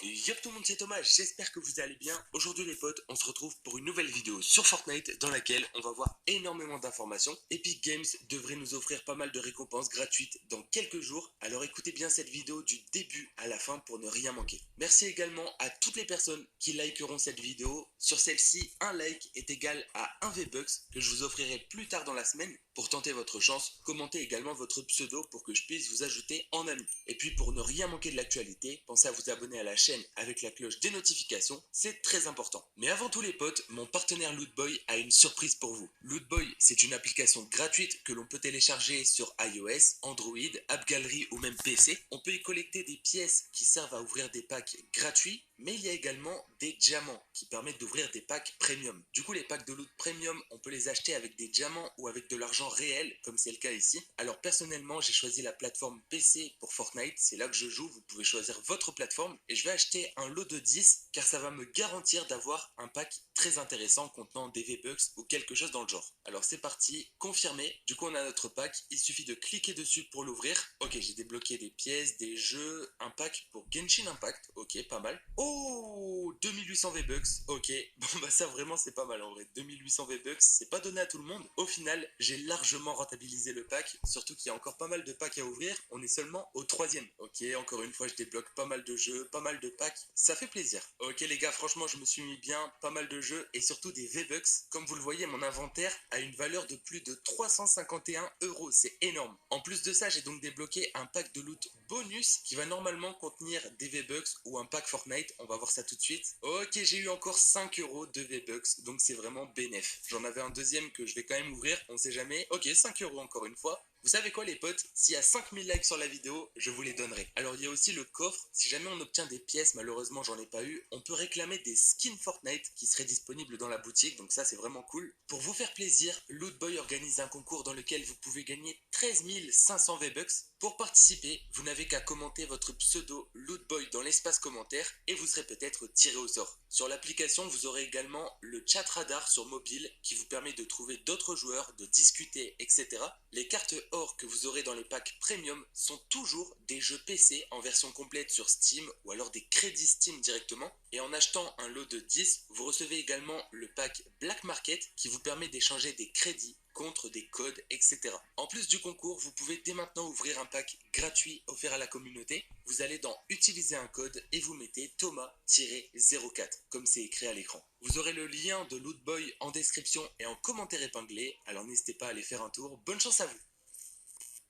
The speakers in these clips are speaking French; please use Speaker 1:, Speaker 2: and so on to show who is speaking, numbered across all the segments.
Speaker 1: Yo tout le monde, c'est Thomas, j'espère que vous allez bien. Aujourd'hui les potes, on se retrouve pour une nouvelle vidéo sur Fortnite dans laquelle on va voir énormément d'informations. Epic Games devrait nous offrir pas mal de récompenses gratuites dans quelques jours, alors écoutez bien cette vidéo du début à la fin pour ne rien manquer. Merci également à toutes les personnes qui likeront cette vidéo. Sur celle-ci, un like est égal à 1 V-Bucks que je vous offrirai plus tard dans la semaine. Pour tenter votre chance, commentez également votre pseudo pour que je puisse vous ajouter en ami. Et puis pour ne rien manquer de l'actualité, pensez à vous abonner à la chaîne avec la cloche des notifications, c'est très important. Mais avant tout les potes, mon partenaire Lootboy a une surprise pour vous. Lootboy, c'est une application gratuite que l'on peut télécharger sur iOS, Android, App Gallery ou même PC. On peut y collecter des pièces qui servent à ouvrir des packs gratuits, mais il y a également des diamants qui permettent d'ouvrir des packs premium. Du coup, les packs de loot premium, on peut les acheter avec des diamants ou avec de l'argent réel, comme c'est le cas ici. Alors personnellement, j'ai choisi la plateforme PC pour Fortnite, c'est là que je joue, vous pouvez choisir votre plateforme. Et je vais acheter un lot de 10, car ça va me garantir d'avoir un pack très intéressant contenant des V-Bucks ou quelque chose dans le genre. Alors c'est parti, confirmé. Du coup, on a notre pack, il suffit de cliquer dessus pour l'ouvrir. Ok, j'ai débloqué des pièces, des jeux, un pack pour Genshin Impact, ok, pas mal. Oh, 2800 V-Bucks, ok, bon bah ça vraiment c'est pas mal en vrai, 2800 V-Bucks, c'est pas donné à tout le monde. Au final, j'ai largement rentabilisé le pack, surtout qu'il y a encore pas mal de packs à ouvrir, on est seulement au troisième. Ok, encore une fois je débloque pas mal de jeux, pas mal de packs, ça fait plaisir. Ok les gars, franchement je me suis mis bien, pas mal de jeux et surtout des V-Bucks. Comme vous le voyez, mon inventaire a une valeur de plus de 351 euros, c'est énorme. En plus de ça, j'ai donc débloqué un pack de loot bonus qui va normalement contenir des V-Bucks ou un pack Fortnite, on va voir ça tout de suite. Ok, j'ai eu encore 5 euros de V-Bucks, donc c'est vraiment bénéf. J'en avais un deuxième que je vais quand même ouvrir, on sait jamais. Ok, 5 euros encore une fois. Vous savez quoi les potes, s'il y a 5000 likes sur la vidéo, je vous les donnerai. Alors il y a aussi le coffre, si jamais on obtient des pièces, malheureusement j'en ai pas eu, on peut réclamer des skins Fortnite qui seraient disponibles dans la boutique, donc ça c'est vraiment cool. Pour vous faire plaisir, Lootboy organise un concours dans lequel vous pouvez gagner 13 500 V-Bucks. Pour participer, vous n'avez qu'à commenter votre pseudo Lootboy dans l'espace commentaire et vous serez peut-être tiré au sort. Sur l'application, vous aurez également le chat radar sur mobile qui vous permet de trouver d'autres joueurs, de discuter, etc. Les cartes or que vous aurez dans les packs premium sont toujours des jeux PC en version complète sur Steam ou alors des crédits Steam directement. Et en achetant un lot de 10, vous recevez également le pack Black Market qui vous permet d'échanger des crédits contre des codes, etc. En plus du concours, vous pouvez dès maintenant ouvrir un pack gratuit offert à la communauté. Vous allez dans utiliser un code et vous mettez Thomas-04, comme c'est écrit à l'écran. Vous aurez le lien de Lootboy en description et en commentaire épinglé, alors n'hésitez pas à aller faire un tour. Bonne chance à vous!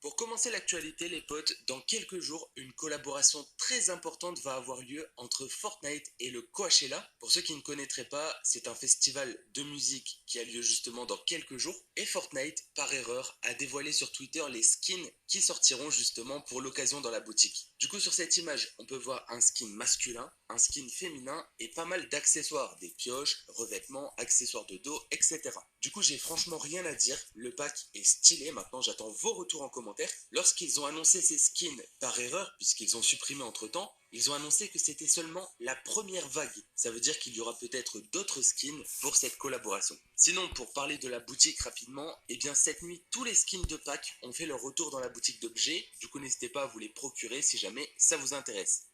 Speaker 1: Pour commencer l'actualité les potes, dans quelques jours, une collaboration très importante va avoir lieu entre Fortnite et le Coachella. Pour ceux qui ne connaîtraient pas, c'est un festival de musique qui a lieu justement dans quelques jours. Et Fortnite, par erreur, a dévoilé sur Twitter les skins qui sortiront justement pour l'occasion dans la boutique. Du coup sur cette image, on peut voir un skin masculin, un skin féminin et pas mal d'accessoires, des pioches, revêtements, accessoires de dos, etc. Du coup j'ai franchement rien à dire, le pack est stylé, maintenant j'attends vos retours en commentaire. Lorsqu'ils ont annoncé ces skins par erreur, puisqu'ils ont supprimé entre temps, ils ont annoncé que c'était seulement la première vague. Ça veut dire qu'il y aura peut-être d'autres skins pour cette collaboration. Sinon, pour parler de la boutique rapidement, eh bien cette nuit, tous les skins de pack ont fait leur retour dans la boutique d'objets. Du coup, n'hésitez pas à vous les procurer si jamais ça vous intéresse.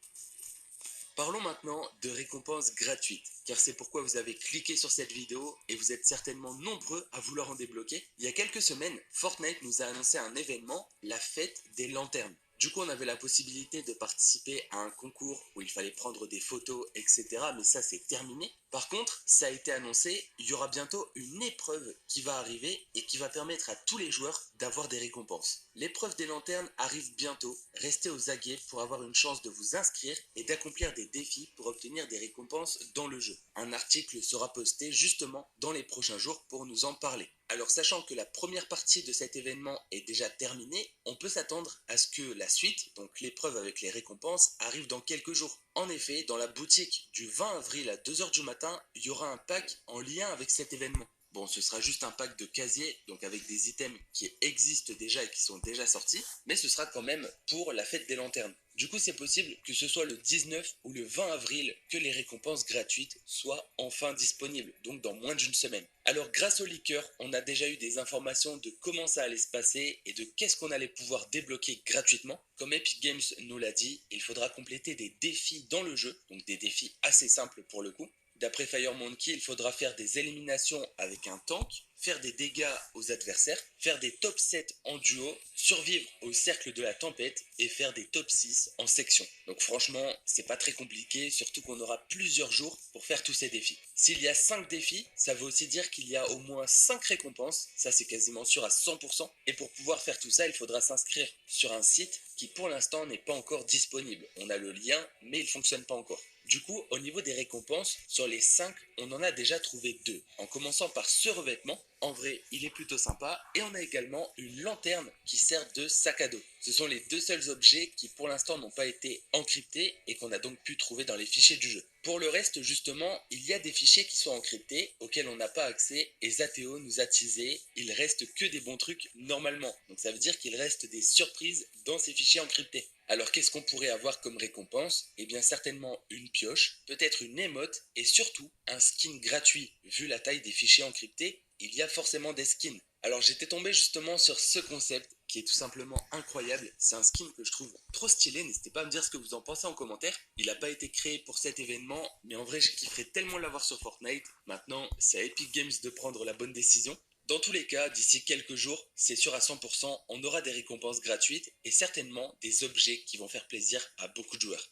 Speaker 1: Parlons maintenant de récompenses gratuites, car c'est pourquoi vous avez cliqué sur cette vidéo et vous êtes certainement nombreux à vouloir en débloquer. Il y a quelques semaines, Fortnite nous a annoncé un événement, la fête des lanternes. Du coup, on avait la possibilité de participer à un concours où il fallait prendre des photos, etc. Mais ça, c'est terminé. Par contre, ça a été annoncé, il y aura bientôt une épreuve qui va arriver et qui va permettre à tous les joueurs d'avoir des récompenses. L'épreuve des lanternes arrive bientôt. Restez aux aguets pour avoir une chance de vous inscrire et d'accomplir des défis pour obtenir des récompenses dans le jeu. Un article sera posté justement dans les prochains jours pour nous en parler. Alors sachant que la première partie de cet événement est déjà terminée, on peut s'attendre à ce que la suite, donc l'épreuve avec les récompenses, arrive dans quelques jours. En effet, dans la boutique du 20 avril à 2 h du matin, il y aura un pack en lien avec cet événement. Bon, ce sera juste un pack de casiers, donc avec des items qui existent déjà et qui sont déjà sortis, mais ce sera quand même pour la fête des lanternes. Du coup, c'est possible que ce soit le 19 ou le 20 avril que les récompenses gratuites soient enfin disponibles, donc dans moins d'une semaine. Alors grâce au leaker, on a déjà eu des informations de comment ça allait se passer et de qu'est-ce qu'on allait pouvoir débloquer gratuitement. Comme Epic Games nous l'a dit, il faudra compléter des défis dans le jeu, donc des défis assez simples pour le coup. D'après FireMonkey, il faudra faire des éliminations avec un tank, faire des dégâts aux adversaires, faire des top 7 en duo, survivre au cercle de la tempête et faire des top 6 en section. Donc franchement, c'est pas très compliqué, surtout qu'on aura plusieurs jours pour faire tous ces défis. S'il y a 5 défis, ça veut aussi dire qu'il y a au moins 5 récompenses, ça c'est quasiment sûr à 100%, et pour pouvoir faire tout ça, il faudra s'inscrire sur un site qui pour l'instant n'est pas encore disponible. On a le lien, mais il ne fonctionne pas encore. Du coup, au niveau des récompenses, sur les 5, on en a déjà trouvé 2. En commençant par ce revêtement, en vrai, il est plutôt sympa. Et on a également une lanterne qui sert de sac à dos. Ce sont les 2 seuls objets qui pour l'instant n'ont pas été encryptés et qu'on a donc pu trouver dans les fichiers du jeu. Pour le reste, justement, il y a des fichiers qui sont encryptés, auxquels on n'a pas accès, et Zateo nous a teasé, il reste que des bons trucs normalement. Donc ça veut dire qu'il reste des surprises dans ces fichiers encryptés. Alors qu'est-ce qu'on pourrait avoir comme récompense? Eh bien certainement une pioche, peut-être une émote, et surtout un skin gratuit. Vu la taille des fichiers encryptés, il y a forcément des skins. Alors j'étais tombé justement sur ce concept qui est tout simplement incroyable. C'est un skin que je trouve trop stylé, n'hésitez pas à me dire ce que vous en pensez en commentaire. Il n'a pas été créé pour cet événement, mais en vrai je kifferais tellement l'avoir sur Fortnite. Maintenant, c'est à Epic Games de prendre la bonne décision. Dans tous les cas, d'ici quelques jours, c'est sûr à 100%, on aura des récompenses gratuites et certainement des objets qui vont faire plaisir à beaucoup de joueurs.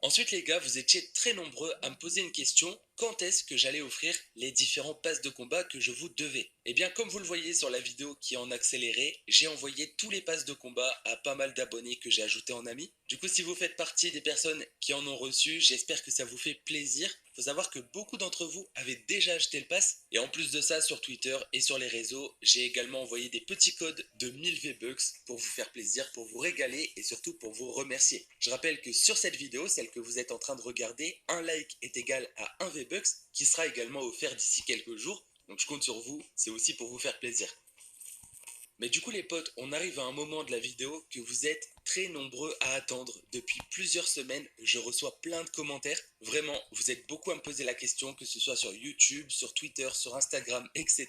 Speaker 1: Ensuite les gars, vous étiez très nombreux à me poser une question, quand est-ce que j'allais offrir les différents passes de combat que je vous devais? Eh bien comme vous le voyez sur la vidéo qui est en accéléré, j'ai envoyé tous les passes de combat à pas mal d'abonnés que j'ai ajoutés en amis. Du coup si vous faites partie des personnes qui en ont reçu, j'espère que ça vous fait plaisir. Faut savoir que beaucoup d'entre vous avaient déjà acheté le pass et en plus de ça sur Twitter et sur les réseaux, j'ai également envoyé des petits codes de 1000 V-Bucks pour vous faire plaisir, pour vous régaler et surtout pour vous remercier. Je rappelle que sur cette vidéo, celle que vous êtes en train de regarder, un like est égal à 1 V-Bucks qui sera également offert d'ici quelques jours. Donc je compte sur vous, c'est aussi pour vous faire plaisir. Mais du coup les potes, on arrive à un moment de la vidéo que vous êtes très nombreux à attendre. Depuis plusieurs semaines, je reçois plein de commentaires. Vraiment, vous êtes beaucoup à me poser la question, que ce soit sur YouTube, sur Twitter, sur Instagram, etc.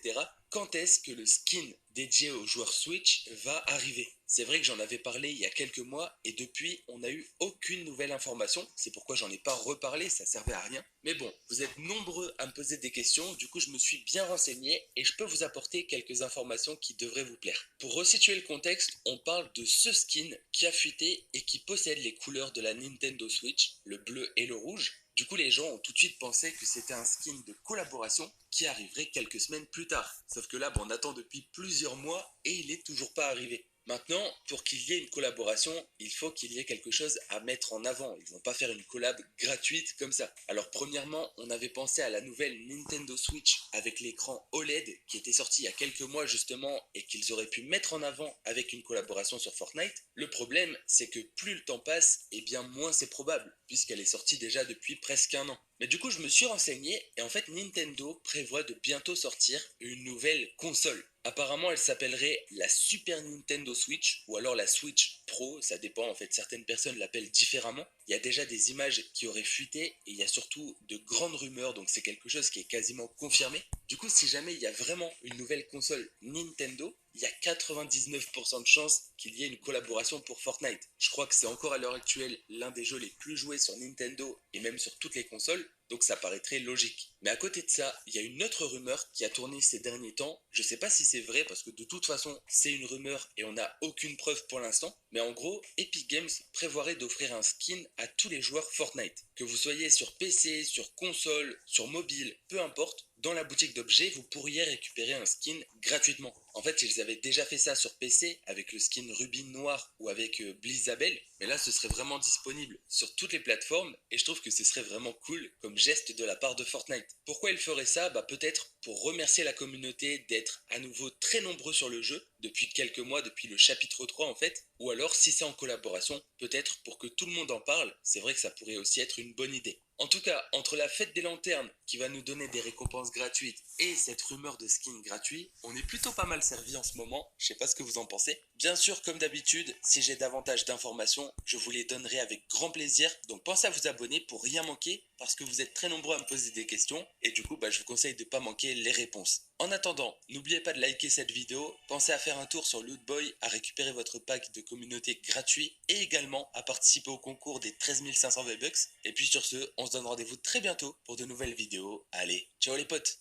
Speaker 1: Quand est-ce que le skin dédié aux joueurs Switch va arriver? C'est vrai que j'en avais parlé il y a quelques mois et depuis, on n'a eu aucune nouvelle information. C'est pourquoi j'en ai pas reparlé, ça servait à rien. Mais bon, vous êtes nombreux à me poser des questions, du coup je me suis bien renseigné et je peux vous apporter quelques informations qui devraient vous plaire. Pour resituer le contexte, on parle de ce skin qui a fuité et qui possède les couleurs de la Nintendo Switch, le bleu et le rouge. Du coup, les gens ont tout de suite pensé que c'était un skin de collaboration qui arriverait quelques semaines plus tard. Sauf que là, on attend depuis plusieurs mois et il n'est toujours pas arrivé. Maintenant, pour qu'il y ait une collaboration, il faut qu'il y ait quelque chose à mettre en avant. Ils vont pas faire une collab gratuite comme ça. Alors premièrement, on avait pensé à la nouvelle Nintendo Switch avec l'écran OLED qui était sorti il y a quelques mois justement et qu'ils auraient pu mettre en avant avec une collaboration sur Fortnite. Le problème, c'est que plus le temps passe, et bien moins c'est probable, puisqu'elle est sortie déjà depuis presque un an. Mais du coup, je me suis renseigné et en fait, Nintendo prévoit de bientôt sortir une nouvelle console. Apparemment, elle s'appellerait la Super Nintendo Switch ou alors la Switch Pro, ça dépend en fait, certaines personnes l'appellent différemment. Il y a déjà des images qui auraient fuité et il y a surtout de grandes rumeurs, donc c'est quelque chose qui est quasiment confirmé. Du coup, si jamais il y a vraiment une nouvelle console Nintendo, il y a 99% de chances qu'il y ait une collaboration pour Fortnite. Je crois que c'est encore à l'heure actuelle l'un des jeux les plus joués sur Nintendo et même sur toutes les consoles, donc ça paraîtrait logique. Mais à côté de ça, il y a une autre rumeur qui a tourné ces derniers temps. Je sais pas si c'est vrai parce que de toute façon, c'est une rumeur et on n'a aucune preuve pour l'instant. Mais en gros, Epic Games prévoirait d'offrir un skin à tous les joueurs Fortnite. Que vous soyez sur PC, sur console, sur mobile, peu importe, dans la boutique d'objets, vous pourriez récupérer un skin gratuitement. En fait, ils avaient déjà fait ça sur PC avec le skin Rubin Noir ou avec Blizzabel, mais là ce serait vraiment disponible sur toutes les plateformes et je trouve que ce serait vraiment cool comme geste de la part de Fortnite. Pourquoi ils feraient ça? Peut-être pour remercier la communauté d'être à nouveau très nombreux sur le jeu, depuis quelques mois, depuis le chapitre 3 en fait, ou alors si c'est en collaboration, peut-être pour que tout le monde en parle, c'est vrai que ça pourrait aussi être une bonne idée. En tout cas, entre la fête des lanternes qui va nous donner des récompenses gratuites et cette rumeur de skin gratuit, on est plutôt pas mal servi en ce moment, je sais pas ce que vous en pensez. Bien sûr, comme d'habitude, si j'ai davantage d'informations, je vous les donnerai avec grand plaisir, donc pensez à vous abonner pour rien manquer, parce que vous êtes très nombreux à me poser des questions, et du coup, je vous conseille de ne pas manquer les réponses. En attendant, n'oubliez pas de liker cette vidéo, pensez à faire un tour sur Lootboy, à récupérer votre pack de communauté gratuit, et également à participer au concours des 13 500 V-Bucks. Et puis sur ce, on se donne rendez-vous très bientôt pour de nouvelles vidéos. Allez, ciao les potes!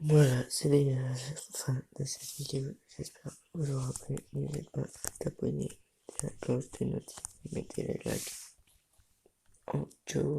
Speaker 2: Voilà, c'est déjà la fin de cette vidéo. J'espère que vous aura plu. N'hésitez pas à t'abonner, à la cloche de notification, mettez les likes. Ciao.